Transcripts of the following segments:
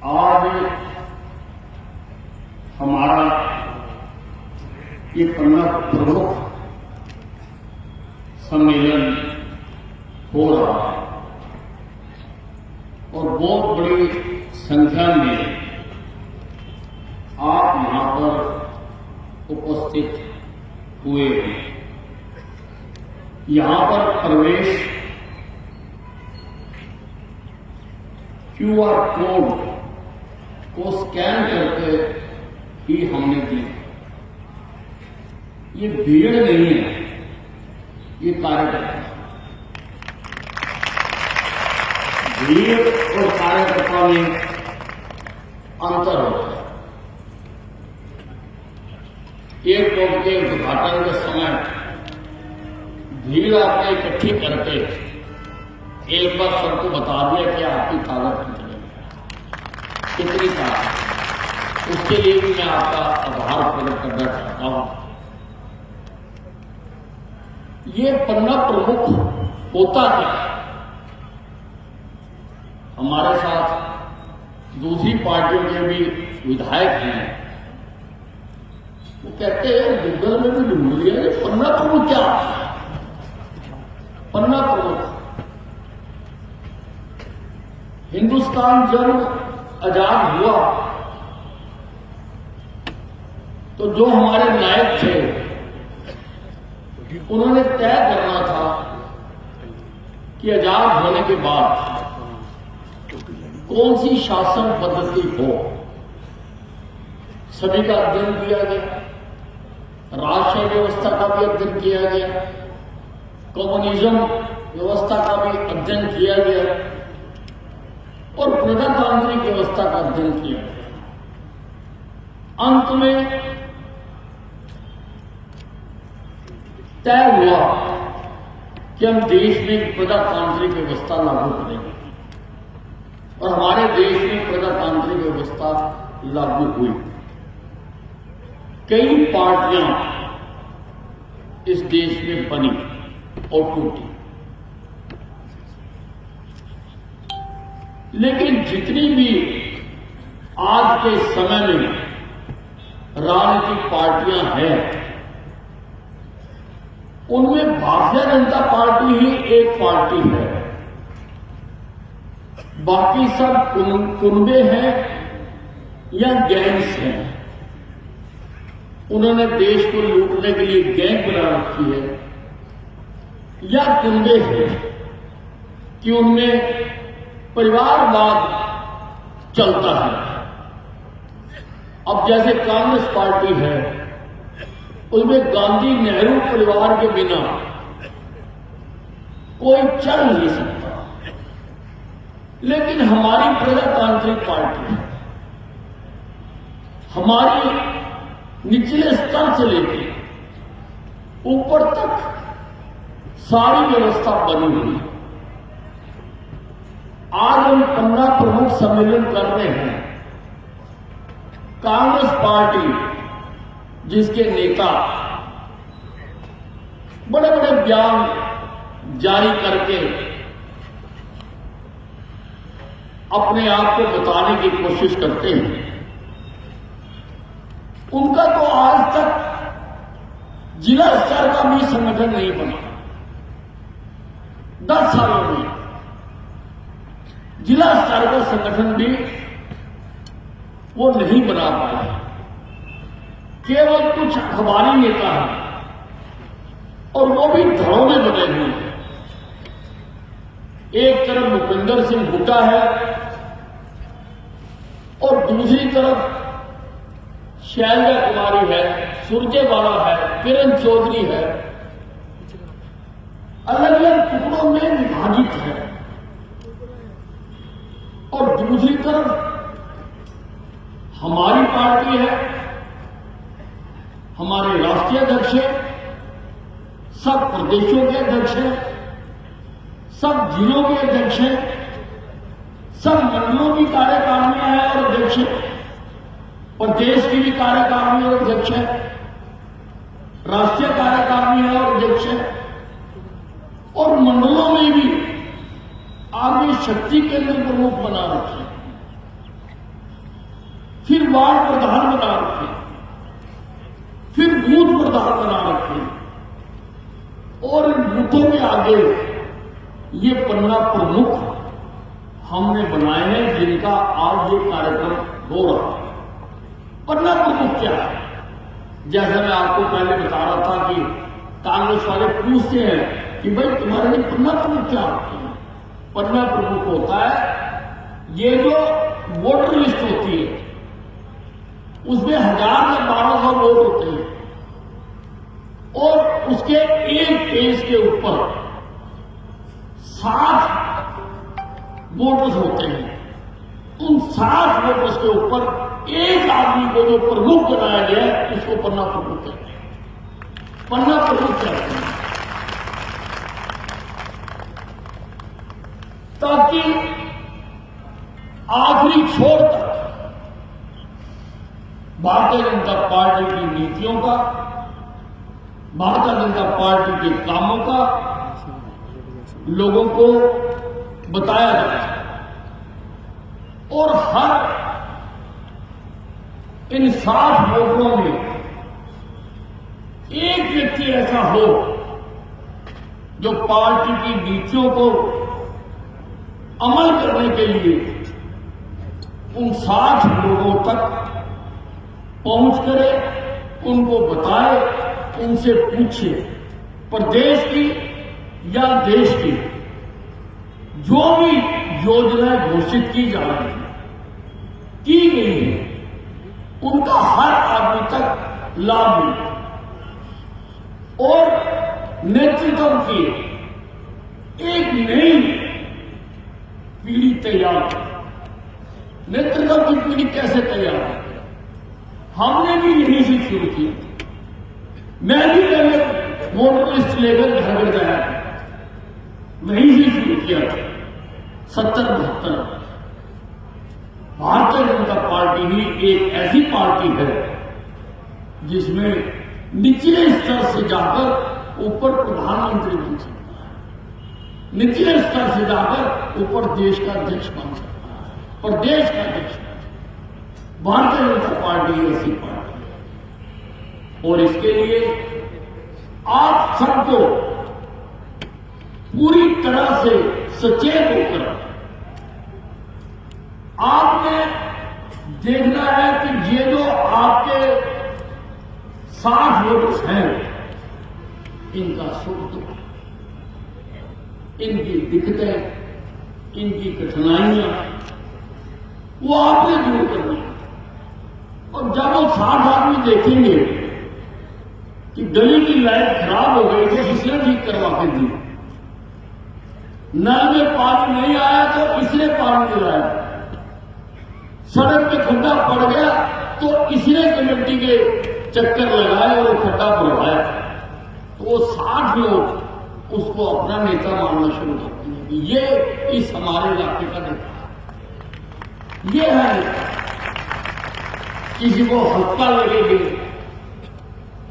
आज हमारा ये 15 प्रमुख सम्मेलन हो रहा है और बहुत बड़ी संख्या में आप यहां पर उपस्थित हुए हैं। यहां पर प्रवेश QR कोड को स्कैन करके ही हमने दी। ये भीड़ नहीं है, ये कार्यकर्ता। भीड़ और कार्यकर्ता में अंतर होता है। एयरपोर्ट के उद्घाटन के समय भीड़ आपने इकट्ठी करके एक बार सबको बता दिया कि आपकी ताकत कितनी ताकत। उसके लिए भी मैं आपका आभार प्रकट करना चाहता हूं। ये 15 प्रमुख होता क्या? हमारे साथ दूसरी पार्टियों के भी विधायक हैं, वो कहते हैं गूगल में भी ढूंढ लिया 15 प्रमुख क्या? 15 प्रमुख। हिंदुस्तान जब आजाद हुआ तो जो हमारे नायक थे उन्होंने तय करना था कि आजाद होने के बाद कौन सी शासन पद्धति हो। सभी का अध्ययन किया गया, राष्ट्रीय व्यवस्था का भी अध्ययन किया गया, कम्युनिज्म व्यवस्था का भी अध्ययन किया गया और प्रजातांत्रिक व्यवस्था का अध्ययन किया गया। अंत में तय हुआ कि हम देश में प्रजातांत्रिक व्यवस्था लागू करेंगे और हमारे देश में प्रजातांत्रिक व्यवस्था लागू हुई। कई पार्टियां इस देश में बनी और टूटी, लेकिन जितनी भी आज के समय में राजनीतिक पार्टियां हैं उनमें भारतीय जनता पार्टी ही एक पार्टी है। बाकी सब कुनबे हैं या गैंग्स हैं। उन्होंने देश को लूटने के लिए गैंग बना रखी है या कुनबे हैं कि उनमें परिवारवाद चलता है। अब जैसे कांग्रेस पार्टी है उसमें गांधी नेहरू परिवार के बिना कोई चल नहीं सकता, लेकिन हमारी प्रजातांत्रिक पार्टी है, हमारी निचले स्तर से लेकर ऊपर तक सारी व्यवस्था बनी हुई है। आज हम 15 प्रमुख सम्मेलन कर रहे हैं। कांग्रेस पार्टी जिसके नेता बड़े बड़े बयान जारी करके अपने आप को बताने की कोशिश करते हैं, उनका तो आज तक जिला स्तर का भी संगठन नहीं बना। 10 सालों में जिला स्तर का संगठन भी वो नहीं बना पाया। केवल कुछ अखबारी नेता हैं और वो भी धड़ों में बने हुए हैं। एक तरफ भूपेंद्र सिंह हुड्डा है और दूसरी तरफ शैलजा कुमारी है, सुरजेवाला है, किरण चौधरी है। अलग अलग टुकड़ों में विभाजित है और दूसरी तरफ हमारी पार्टी है, हमारे राष्ट्रीय अध्यक्ष हैं, सब प्रदेशों के अध्यक्ष हैं, सब जिलों के अध्यक्ष हैं, सब मंडलों की कार्यकारिणियां हैं और अध्यक्ष हैं, प्रदेश की भी कार्यकारिणी और अध्यक्ष है, राष्ट्रीय कार्यकारिणी है और अध्यक्ष है, और मंडलों में भी आपने शक्ति केंद्र प्रमुख बना रखे। वार्ड प्रधान बना रखे, फिर बूथ प्रधान बना रखे, और इन बूथों के आगे ये पन्ना प्रमुख हमने बनाए हैं, जिनका आज ये कार्यक्रम हो रहा है। पन्ना प्रमुख क्या है? जैसा मैं आपको पहले बता रहा था कि कांग्रेस वाले पूछते हैं कि भाई तुम्हारे लिए पन्ना प्रमुख क्या होता है? पन्ना प्रमुख होता है ये जो वोटर लिस्ट होती है, उसमें 1000 या 1200 वोट होते हैं, और उसके एक पेज के ऊपर 60 वोटर्स होते हैं। उन 60 वोटर्स के ऊपर एक आदमी को जो प्रमुख बनाया गया है, उसको पन्ना प्रमुख कहते हैं। पन्ना प्रमुख कहते हैं ताकि आखिरी छोर तक भारतीय जनता पार्टी की नीतियों का, भारतीय जनता पार्टी के कामों का लोगों को बताया जाए, और हर इन 60 वोटरों में एक व्यक्ति ऐसा हो जो पार्टी की नीतियों को अमल करने के लिए उन 60 लोगों तक पहुंच करे, उनको बताए, उनसे पूछे, प्रदेश की या देश की जो भी योजनाएं घोषित की जा रही हैं, की गई है, उनका हर आदमी तक लाभ मिले, और नेतृत्व की एक नई पीढ़ी तैयार हो। नेतृत्व की पीढ़ी कैसे तैयार है? हमने भी यहीं से शुरू किया। मैं भी पहले वोटर लिस्ट लेकर घर घर गया, वहीं से शुरू किया था 70-72। भारतीय जनता पार्टी ही एक ऐसी पार्टी है जिसमें निचले स्तर से जाकर ऊपर प्रधानमंत्री बन सकता है, निचले स्तर से जाकर ऊपर देश का अध्यक्ष बन सकता है, और देश का अध्यक्ष भारतीय जनता पार्टी ऐसी पार्टी है। और इसके लिए आप सबको पूरी तरह से सचेत होकर आपने देखना है कि ये जो आपके 60 वोटर्स हैं, इनका सुख दुख, इनकी दिक्कतें, इनकी कठिनाइयां, वो आपने दूर करनी है। और जब वो 60 आदमी देखेंगे कि गली की लाइट खराब हो गई तो इसने ठीक करवा के दी, नल में पानी नहीं आया तो इसने पानी दिलाया, सड़क पे खड्डा पड़ गया तो इसने कमेटी के चक्कर लगाए और खड्डा भरवाया, तो वो 60 लोग उसको अपना नेता मानना शुरू करते हैं कि ये इस हमारे इलाके का नेता है, ये है नेता। किसी को हल्का लगेगी,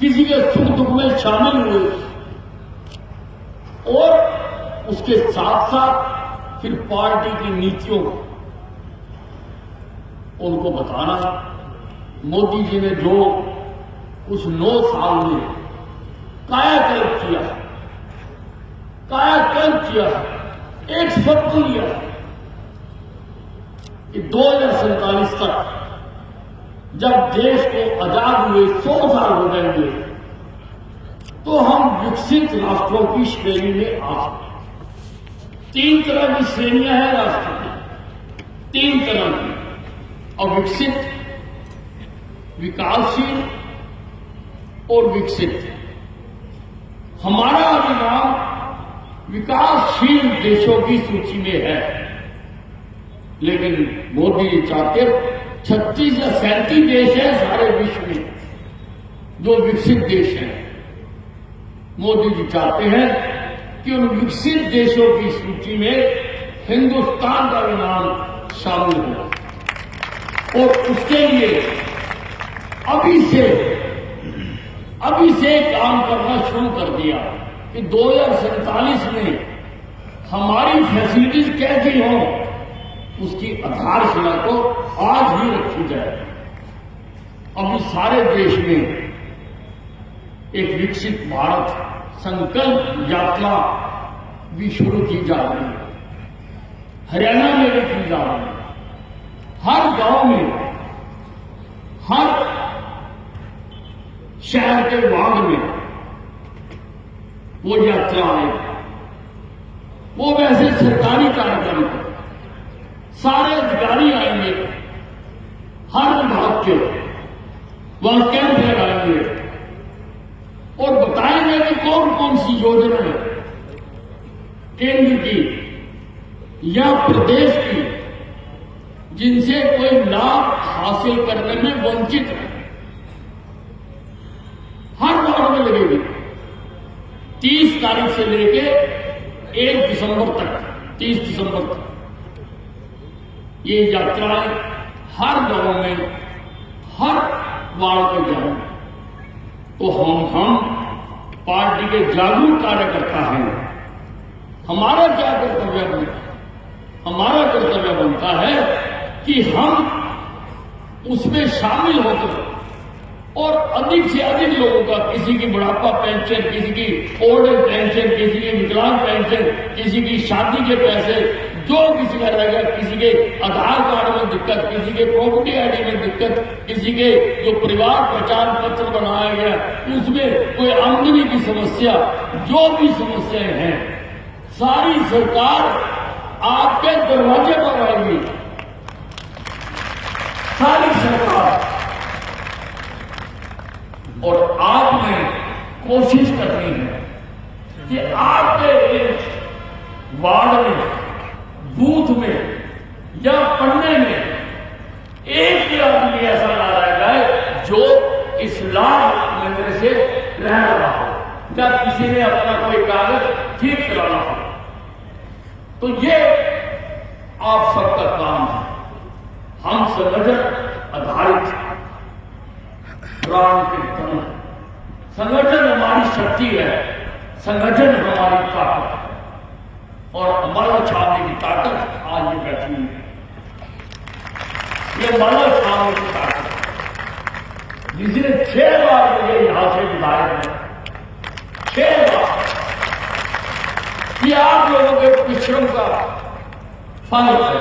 किसी के सुख दुख में शामिल हुए, और उसके साथ साथ फिर पार्टी की नीतियों को उनको बताना। मोदी जी ने जो कुछ 9 साल में कायाकल्प किया, कायाकल्प किया, एक स्वप्न लिया कि 2047 तक जब देश को आजाद हुए 100 साल हो जाएंगे तो हम विकसित राष्ट्रों की श्रेणी में आ सकते। 3 तरह की श्रेणियां हैं राष्ट्र की, 3 तरह की, अविकसित, विकासशील और विकसित। हमारा अभी नाम विकासशील देशों की सूची में है, लेकिन मोदी जी चाहते 36 या 37 देश हैं सारे विश्व में जो विकसित देश हैं। मोदी जी चाहते हैं कि उन विकसित देशों की सूची में हिंदुस्तान का भी नाम शामिल हो, और उसके लिए अभी से काम करना शुरू कर दिया कि 2047 में हमारी फैसिलिटीज कैसी हों, उसकी आधारशिला को आज ही रखी जाए। अभी सारे देश में एक विकसित भारत संकल्प यात्रा भी शुरू की जा रही है। हरियाणा में भी की जा रही है। हर गांव में, हर शहर के वार्ड में वो यात्रा आएगी। वो वैसे सरकारी कार्यक्रम पर सारे अधिकारी आएंगे, हर विभाग के वहां कैंप लगाएंगे और बताएंगे कि कौन कौन सी योजनाएं केंद्र की या प्रदेश की जिनसे कोई लाभ हासिल करने में वंचित है। हर वार्ड में लगेगी। 30 तारीख से लेके 1 दिसंबर तक, 30 दिसंबर तक ये यात्राएं हर गांव में, हर वार्ड में जाएंगे। तो हम पार्टी के जागरूक कार्यकर्ता हैं। हमारा क्या कर्तव्य बनता है? हमारा कर्तव्य बनता है कि हम उसमें शामिल होकर और अधिक से अधिक लोगों का, किसी की बुढ़ापा पेंशन, किसी की ओल्ड एज पेंशन, किसी की विकलांग पेंशन, किसी की शादी के पैसे, जो किसी का रहेगा, किसी के आधार कार्ड में दिक्कत, किसी के प्रॉपर्टी आईडी में दिक्कत, किसी के जो परिवार पहचान पत्र बनाया गया उसमें कोई आमदनी की समस्या, जो भी समस्याएं हैं, सारी सरकार आपके दरवाजे पर आएगी। सारी सरकार। और आपने कोशिश करनी है कि आपके इस वार्ड में, बूथ में या पढ़ने में एक भी आदमी ऐसा ना रह जाए जो इस्लाम मिलने से रह रहा हो या किसी ने अपना कोई कागज ठीक कराना हो। तो ये आप सबका काम है। हम संगठन आधारित प्राण के धन, संगठन हमारी शक्ति है, संगठन हमारी ताकत है और अम्बाला छावनी की ताकत आज ये बैठी हुई है। ये अम्बाला छावनी की ताकत है जिसने 6 बार मुझे यहां से विधायक है, 6 बार कि आप लोगों के परिश्रम का फल है।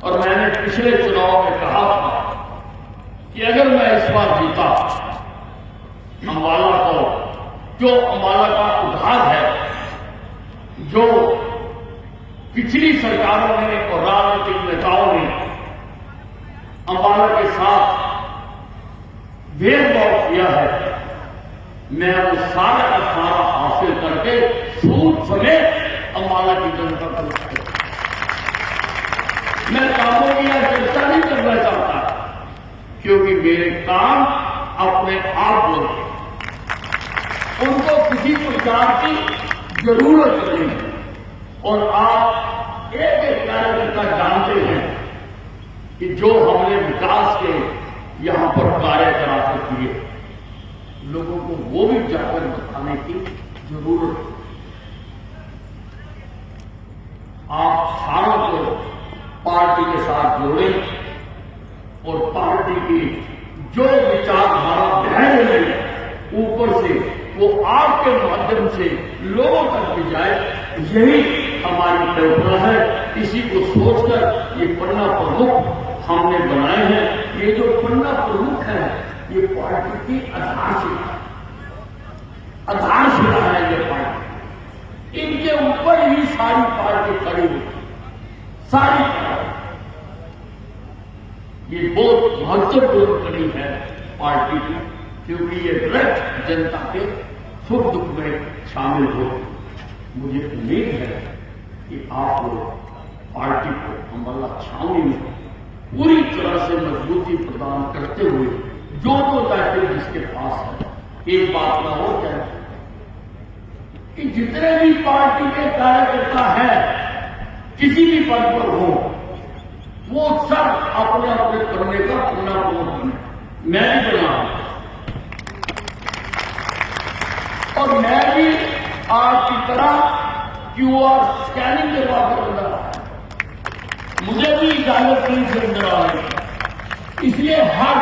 और मैंने पिछले चुनाव में कहा था कि अगर मैं इस बार जीता, अम्बाला को, जो अम्बाला का उद्धार है, जो पिछली सरकारों ने और राजनीतिक नेताओं ने अम्बाला के साथ भेदभाव किया है, मैं वो सारा का सारा हासिल करके सूद समेत अम्बाला की जनता को, मैं कामों की यह चर्चा नहीं करना चाहता क्योंकि मेरे काम अपने आप लोग, उनको किसी प्रकार की जरूरत नहीं है। और आप एक एक कार्यकर्ता जानते हैं कि जो हमने विकास के यहां पर कार्य कराते किए, लोगों को वो भी जाकर बताने की जरूरत है। आप सारों को पार्टी के साथ जोड़ें और पार्टी की जो विचारधारा बह रही है ऊपर से, वो आपके माध्यम से लोगों तक भी जाए, यही हमारी कल्पना है। इसी को सोचकर ये पन्ना प्रमुख हमने बनाए हैं। ये जो पन्ना प्रमुख है ये पार्टी की आधारशिला है। ये पार्टी, इनके ऊपर ही सारी पार्टी खड़ी हुई, सारी पार्टी। ये बहुत महत्वपूर्ण कड़ी है पार्टी की, क्योंकि ये डायरेक्ट जनता के सुख दुख में शामिल हो। मुझे उम्मीद है कि आप लोग पार्टी को अम्बाला छावनी में पूरी तरह से मजबूती प्रदान करते हुए जो दायित्व जिसके पास है, एक बात का और क्या है कि जितने भी पार्टी के कार्यकर्ता हैं, किसी भी पद पर हो, वो सब अपने अपने करने का पूरा बने। मैं भी बना और मैं भी आपकी तरह QR स्कैनिंग के बाद बना रहा है। मुझे भी इजाजत नहीं से अंदर आ रही, इसलिए हर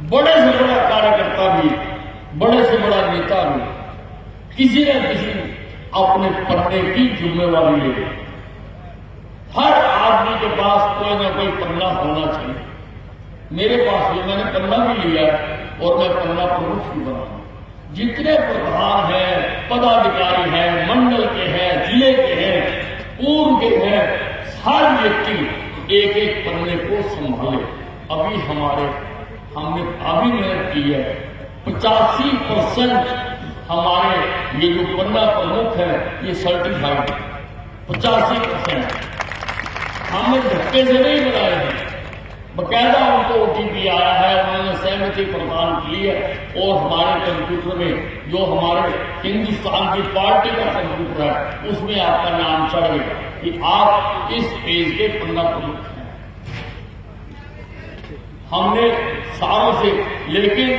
बड़े से बड़ा कार्यकर्ता भी, बड़े से बड़ा नेता भी किसी न किसी अपने पन्ने की जिम्मेवारी ले। हर आदमी के पास कोई ना कोई पन्ना होना चाहिए। मेरे पास भी, मैंने पन्ना भी लिया और मैं पन्ना प्रमुख भी बना। जितने प्रधान हैं, पदाधिकारी हैं, मंडल के हैं, जिले के हैं, पूर्व के हैं, हर व्यक्ति एक एक पन्ने को संभाले। अभी हमने अभी मेहनत की है। 85% हमारे ये जो पन्ना प्रमुख है ये सर्टिफाइड, 85% हमने धक्के से नहीं बनाए हैं। बकायदा उनको OTP आया है, उन्होंने सहमति प्रदान की है और हमारे कंप्यूटर में जो हमारे हिंदुस्तान की पार्टी का कंप्यूटर है उसमें आपका नाम चढ़ गया कि आप इस पेज के पन्ना प्रमुख हैं। हमने सालों से, लेकिन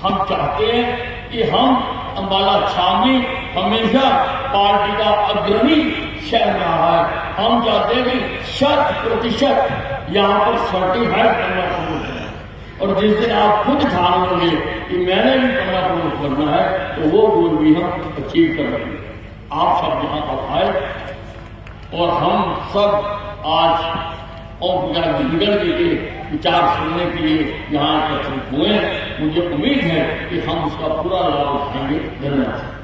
हम चाहते हैं कि हम अंबाला छावनी हमेशा पार्टी का अग्रणी शहर रहा है। हम चाहते हैं कि 100% यहाँ पर सर्टिफाइड पन्ना प्रमुख है और जिस दिन आप खुद ठान लोगे कि मैंने भी पन्ना प्रमुख बनना है तो वो गोल भी हम अचीव कर रहे हैं। आप सब यहाँ पर आए और हम सब आज और जिंदल जी के विचार सुनने के लिए यहाँ एकत्रित हुए। मुझे उम्मीद है कि हम उसका पूरा लाभ उठाएंगे। धन्यवाद।